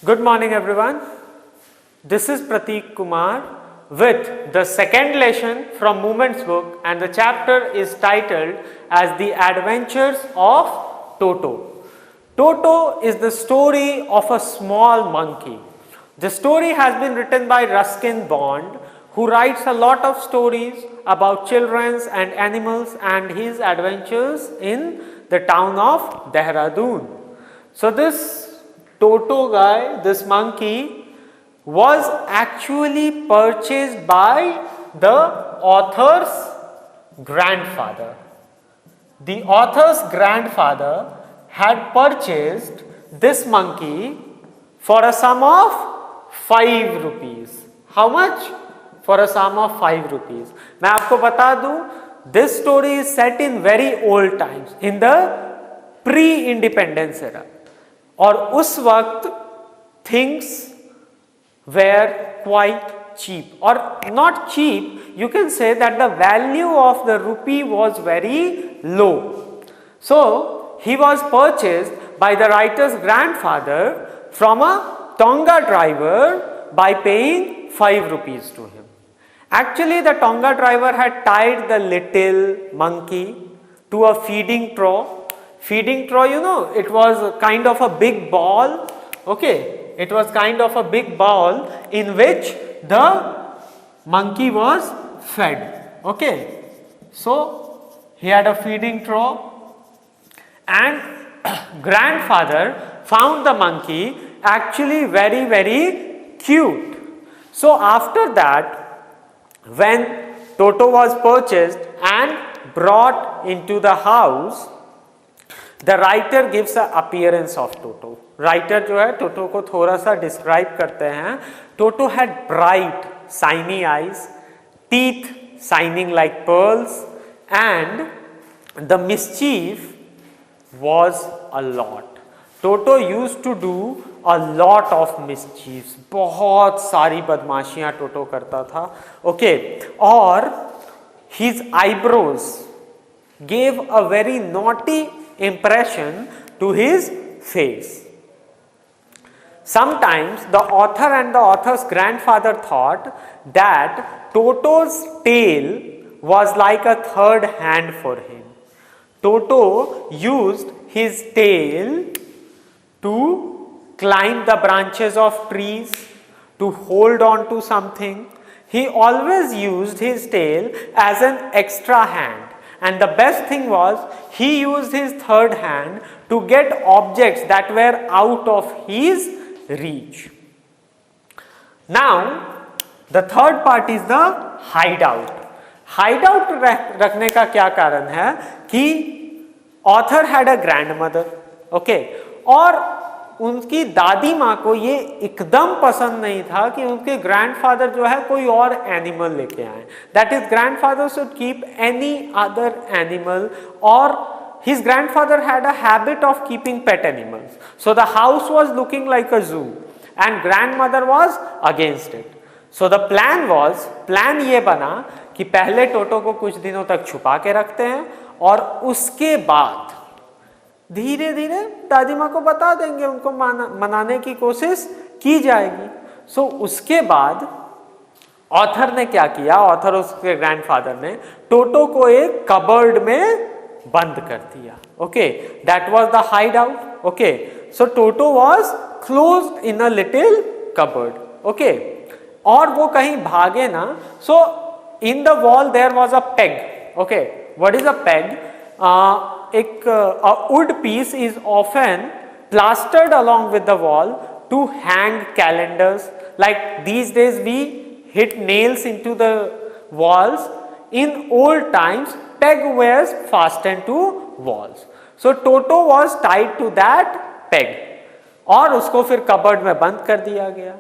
Good morning everyone. This is Prateek Kumar with the second lesson from Movements book, and the chapter is titled as The Adventures of Toto. Toto is the story of a small monkey. The story has been written by Ruskin Bond, who writes a lot of stories about children and animals and his adventures in the town of Dehradun. So this Toto guy, this monkey, was actually purchased by the author's grandfather. The author's grandfather had purchased this monkey for a sum of 5 rupees. How much? For a sum of 5 rupees. मैं आपको बता दूं, this story is set in very old times, in the pre-independence era. और उस वक्त things were quite cheap, or not cheap, you can say that the value of the rupee was very low. So he was purchased by the writer's grandfather from a Tonga driver by paying 5 rupees to him. Actually, the Tonga driver had tied the little monkey to a feeding trough. Feeding trough, you know, it was kind of a big ball, okay, it was kind of a big ball in which the monkey was fed, okay. So he had a feeding trough, and grandfather found the monkey actually very cute. So after that, when Toto was purchased and brought into the house, the writer gives the appearance of Toto. Writer जो है Toto को थोड़ा सा describe करते हैं. Toto had bright, shiny eyes, teeth shining like pearls, and the mischief was a lot. Toto used to do a lot of mischiefs. बहुत सारी बदमाशियां Toto करता था. Okay, और his eyebrows gave a very naughty impression to his face. Sometimes the author and the author's grandfather thought that Toto's tail was like a third hand for him. Toto used his tail to climb the branches of trees, to hold on to something. He always used his tail as an extra hand. And the best thing was, he used his third hand to get objects that were out of his reach. Now, the third part is the hideout. Hideout रखने का क्या कारण है कि author had a grandmother, okay, और उनकी दादी माँ को ये एकदम पसंद नहीं था कि उनके ग्रैंडफादर जो है कोई और एनिमल लेके आए. That is grandfather should keep any other animal, और his grandfather had a habit of keeping pet animals. So the house was looking like a zoo and grandmother was against it. So the plan ये बना कि पहले टोटो को कुछ दिनों तक छुपा के रखते हैं और उसके बाद धीरे धीरे दादी माँ को बता देंगे, उनको मनाने की कोशिश की जाएगी. सो उसके बाद ऑथर ने क्या किया, ऑथर उसके ग्रैंडफादर ने टोटो को एक कबर्ड में बंद कर दिया. Okay, that was the hideout. Okay, so Toto was closed in a little cupboard. Okay, और वो कहीं भागे ना. So in the wall there was a peg. Okay, what is a peg? एक wood piece is often plastered along with the wall to hang calendars. Like these days we hit nails into the walls. In old times, peg was fastened to walls. So Toto was tied to that peg. और उसको फिर cupboard में बंद कर दिया गया.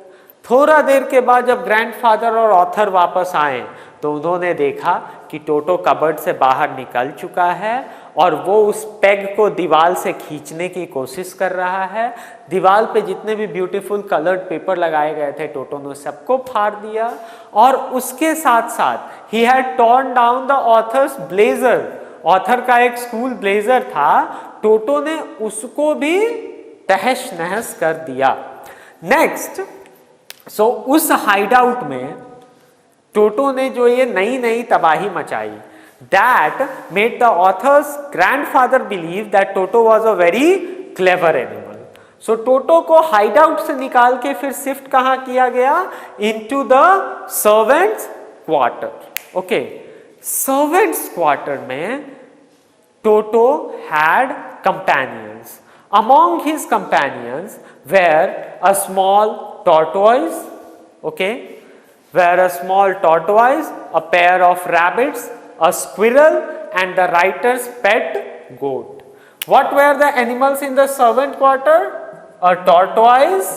थोड़ा देर के बाद जब ग्रैंडफादर और ऑथर वापस आए तो उन्होंने देखा कि टोटो कबर्ड से बाहर निकल चुका है और वो उस पेग को दीवार से खींचने की कोशिश कर रहा है. दीवार पे जितने भी ब्यूटीफुल कलर्ड पेपर लगाए गए थे टोटो ने सबको फाड़ दिया. और उसके साथ साथ he had torn down the author's blazer. Author का एक स्कूल ब्लेजर था, टोटो ने उसको भी तहस नहस कर दिया. नेक्स्ट, सो उस हाइडआउट में टोटो ने जो ये नई नई तबाही मचाई, that made the author's grandfather believe that Toto was a very clever animal. So Toto को हाइडआउट से निकाल के फिर शिफ्ट कहाँ किया गया? Into the servants quarter. Okay, servants quarter में Toto had companions. Among his companions were a small tortoise, okay, were a small tortoise, a pair of rabbits, a squirrel, and the writer's pet goat. What were the animals in the servant quarter? A tortoise,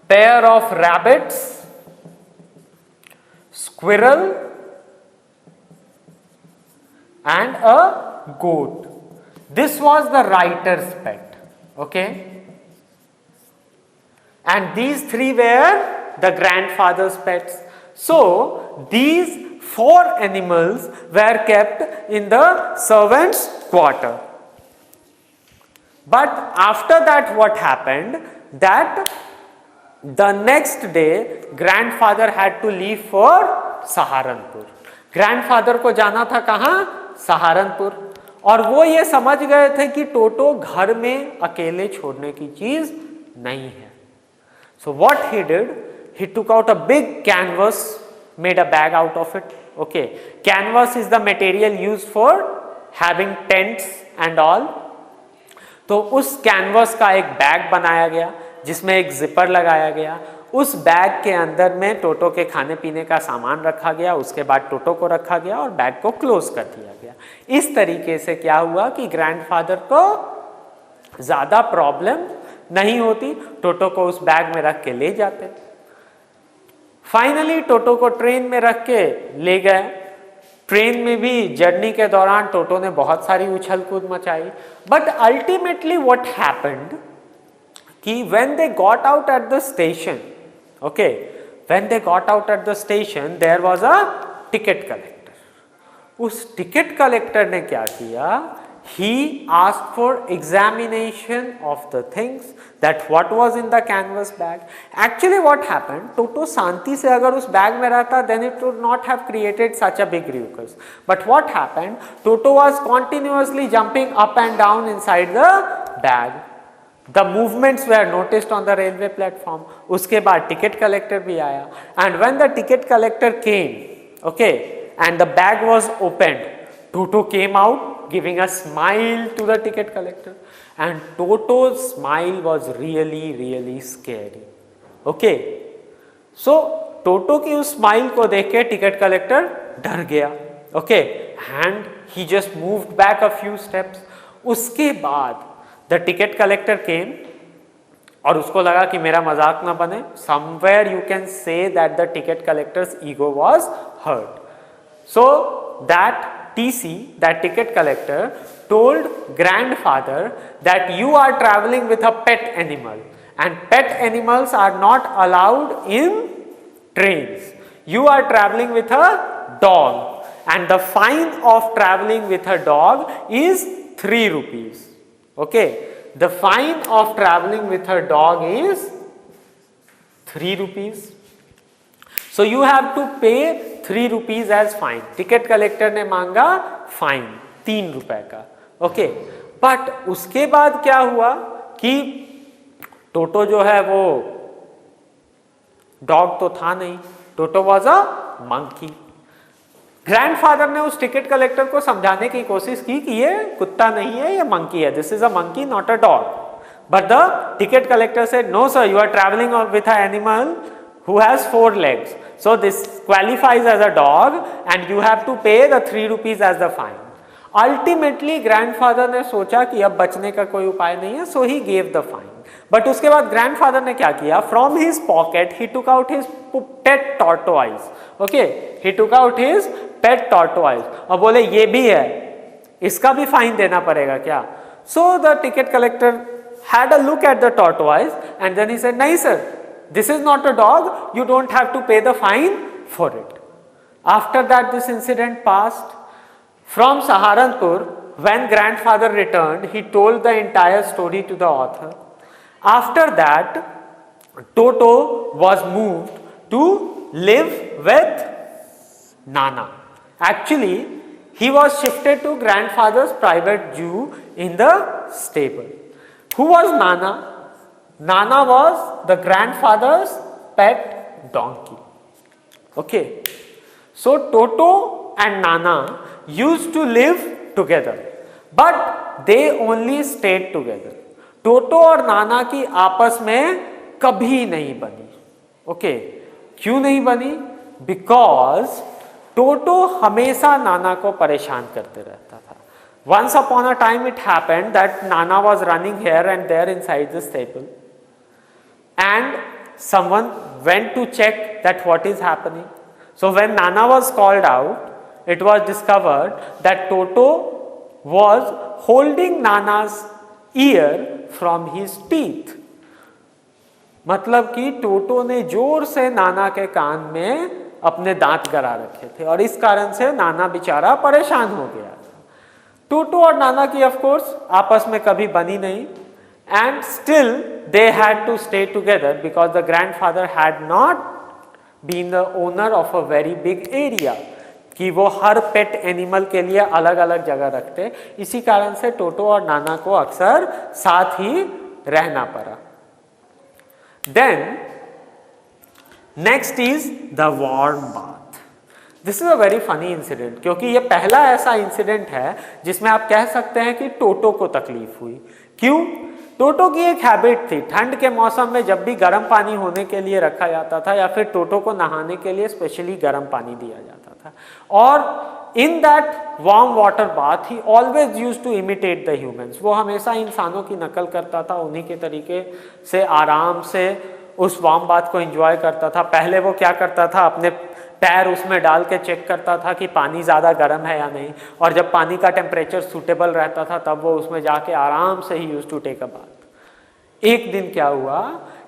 pair of rabbits, squirrel, and a goat. This was the writer's pet, okay. And these three were the grandfather's pets. So these 4 animals were kept in the servants' quarter. But after that what happened? That the next day grandfather had to leave for Saharanpur. Grandfather को जाना था कहाँ? सहारनपुर. और वो ये समझ गए थे कि टोटो घर में अकेले छोड़ने की चीज नहीं है. So what he did, he took out a big canvas, made a bag out of it. Okay, canvas is the material used for having tents and all. तो उस कैनवस का एक बैग बनाया गया जिसमें एक जिपर लगाया गया. उस बैग के अंदर में टोटो के खाने पीने का सामान रखा गया. उसके बाद टोटो को रखा गया और बैग को क्लोज कर दिया गया. इस तरीके से क्या हुआ कि ग्रैंडफादर को ज्यादा प्रॉब्लम नहीं होती, टोटो को उस बैग में रख के ले जाते. फाइनली टोटो को ट्रेन में रख के ले गए. ट्रेन में भी जर्नी के दौरान टोटो ने बहुत सारी उछल कूद मचाई. बट अल्टीमेटली व्हाट हैपेंड कि when they got out at the station, okay, when they got out at the station there was a ticket collector. उस टिकट कलेक्टर ने क्या किया? He asked for examination of the things, that what was in the canvas bag. Actually what happened, Toto शांति से अगर उस bag में रहता then it would not have created such a big ruckus. But what happened, Toto was continuously jumping up and down inside the bag. The movements were noticed on the railway platform. उसके बाद ticket collector भी आया. And when the ticket collector came, okay, and the bag was opened, Toto came out giving a smile to the ticket collector, and Toto's smile was really scary. Okay, so Toto की उस smile को देख के ticket collector डर गया. Okay, and he just moved back a few steps. उसके बाद the ticket collector came और उसको लगा कि मेरा मजाक ना बने. Somewhere you can say that the ticket collector's ego was hurt. So that TC, that ticket collector, told grandfather that you are traveling with a pet animal and pet animals are not allowed in trains. You are traveling with a dog and the fine of traveling with a dog is 3 rupees. Okay, the fine of traveling with a dog is 3 rupees. So you have to pay 3 rupees as fine. Ticket collector ने मांगा fine 3 रुपए का. Okay, but उसके बाद क्या हुआ कि टोटो जो है वो डॉग तो था नहीं, Toto was a monkey. Grandfather ने उस टिकट कलेक्टर को समझाने की कोशिश की कि ये कुत्ता नहीं है, ये मंकी है. This is a monkey not a dog. But the ticket collector said no sir, you are travelling with a animal who has 4 legs. So this qualifies as a dog and you have to pay the 3 rupees as the fine. Ultimately grandfather ने सोचा कि अब बचने का कोई उपाय नहीं है, so he gave the fine. But उसके बाद grandfather ने क्या किया? From his pocket he took out his pet tortoise. Okay, he took out his pet tortoise और बोले ये भी है, इसका भी फाइन देना पड़ेगा क्या? So the ticket collector had a look at the tortoise and then he said, नहीं sir, this is not a dog, you don't have to pay the fine for it. After that this incident passed. From Saharanpur, when grandfather returned, he told the entire story to the author. After that, Toto was moved to live with Nana. Actually, he was shifted to grandfather's private Jew in the stable. Who was Nana? Nana was the grandfather's pet donkey. Okay. So Toto and Nana used to live together, but they only stayed together. टोटो और नाना की आपस में कभी नहीं बनी. Okay, क्यों नहीं बनी? बिकॉज टोटो हमेशा नाना को परेशान करते रहता था. Once upon a time it happened that Nana was running here and there inside the stable, and someone went to check that what is happening. So when Nana was called out, it was discovered that Toto was holding Nana's ear from his teeth. मतलब कि टोटो ने जोर से नाना के कान में अपने दांत गड़ा रखे थे और इस कारण से नाना बेचारा परेशान हो गया था. टोटो और नाना की ऑफ कोर्स आपस में कभी बनी नहीं, and still they had to stay together because the grandfather had not been the owner of a very big area, कि वो हर पेट एनिमल के लिए अलग अलग जगह रखते. इसी कारण से टोटो और नाना को अक्सर साथ ही रहना पड़ा. Then next is the warm bath. This is a very funny incident, क्योंकि ये पहला ऐसा इंसिडेंट है जिसमें आप कह सकते हैं कि टोटो को तकलीफ हुई. क्यों? टोटो की एक हैबिट थी, ठंड के मौसम में जब भी गर्म पानी होने के लिए रखा जाता था या फिर टोटो को नहाने के लिए स्पेशली गर्म पानी दिया जाता था, और in that warm water bath he always used to imitate the humans. वो हमेशा इंसानों की नकल करता था, उन्हीं के तरीके से आराम से उस वार्म बाथ को एंजॉय करता था. पहले वो क्या करता था, अपने पैर उसमें डाल के चेक करता था कि पानी ज़्यादा गर्म है या नहीं, और जब पानी का टेम्परेचर सूटेबल रहता था तब वो उसमें जाके आराम से ही used to take a bath. एक दिन क्या हुआ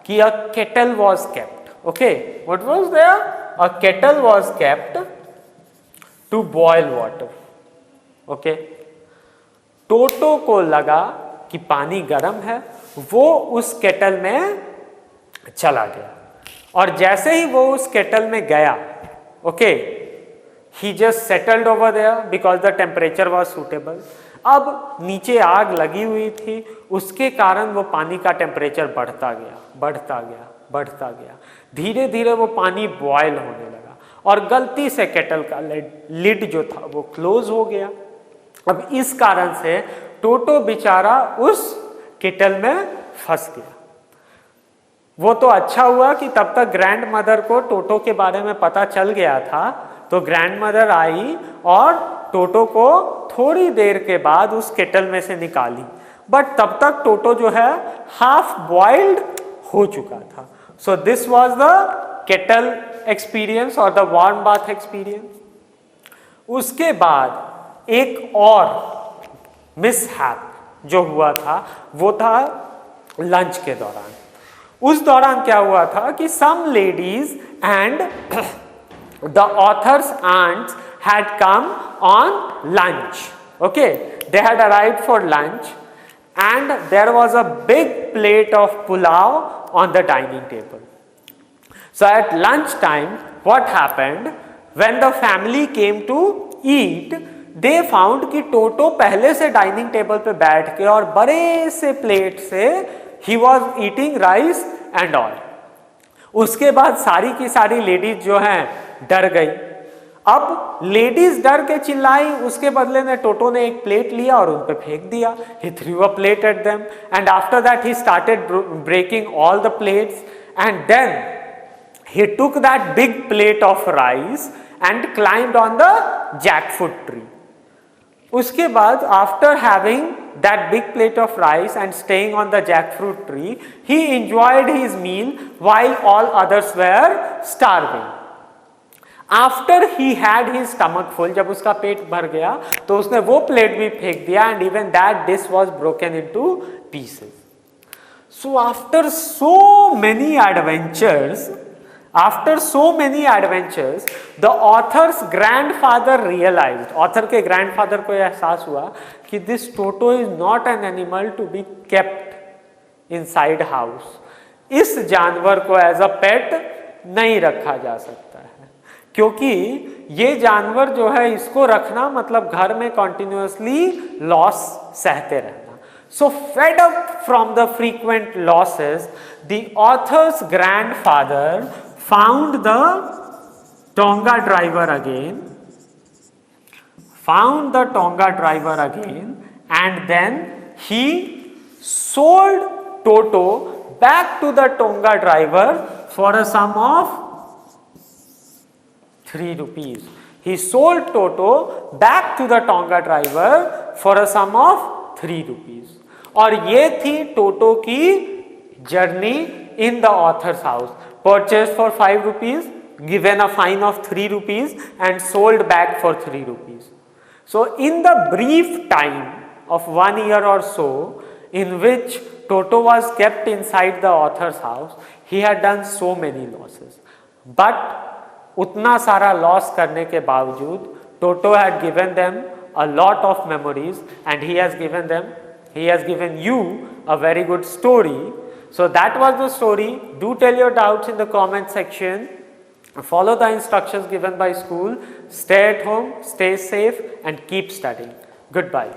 कि a kettle was kept. Okay, what was there? A kettle was kept to boil water. Okay, Toto को लगा कि पानी गर्म है, वो उस केटल में चला गया, और जैसे ही वो उस केटल में गया, okay, he just settled over there because the temperature was suitable. अब नीचे आग लगी हुई थी, उसके कारण वो पानी का टेम्परेचर बढ़ता गया, बढ़ता गया, बढ़ता गया. धीरे धीरे वो पानी बॉयल होने लगा और गलती से केटल का लिड जो था वो क्लोज हो गया. अब इस कारण से टोटो बेचारा उस केटल में फंस गया. वो तो अच्छा हुआ कि तब तक ग्रैंड मदर को टोटो के बारे में पता चल गया था, तो ग्रैंड मदर आई और टोटो को थोड़ी देर के बाद उस केटल में से निकाली. बट तब तक टोटो जो है हाफ बॉइल्ड हो चुका था. So this was the kettle experience और द वार्म बाथ एक्सपीरियंस. उसके बाद एक और मिसहैप जो हुआ था वो था लंच के दौरान. उस दौरान क्या हुआ था कि some ladies and the author's aunts had come on lunch. Okay, they had arrived for lunch and there was a big plate of pulao on the dining table. So at lunch time, what happened? When the family came to eat, they found कि टोटो पहले से dining table पे बैठ के और बड़े से plate से he was eating rice and all. उसके बाद सारी की सारी लेडीज जो हैं डर गई. अब लेडीज डर के चिल्लाई, उसके बदले में टोटो ने एक प्लेट लिया और उन पे फेंक दिया. He threw a plate at them and after that he started breaking all the plates and then he took that big plate of rice and climbed on the jackfruit tree. उसके बाद after having that big plate of rice and staying on the jackfruit tree, he enjoyed his meal while all others were starving. After he had his stomach full, जब उसका पेट भर गया तो उसने वो plate भी फेंक दिया and even that dish was broken into pieces. So after so many adventures, the author's grandfather realized, author के grandfather को एहसास हुआ कि this Toto is not an animal to be kept inside house. इस जानवर को एज अ पेट नहीं रखा जा सकता है, क्योंकि ये जानवर जो है इसको रखना मतलब घर में कंटिन्यूअसली लॉस सहते रहना. So fed up from the frequent losses, the author's grandfather found the Tonga driver again, and then he sold Toto back to the Tonga driver for a sum of 3 rupees. He sold Toto back to the Tonga driver for a sum of 3 rupees. और ये थी टोटो की journey in the author's house. Purchase for 5 rupees, given a fine of 3 rupees and sold back for 3 rupees. So in the brief time of 1 year or so in which Toto was kept inside the author's house, he had done so many losses. But उतना सारा loss करने के बावजूद Toto had given them a lot of memories, and he has given you a very good story. So that was the story. Do tell your doubts in the comment section. Follow the instructions given by school. Stay at home, stay safe, and keep studying. Goodbye.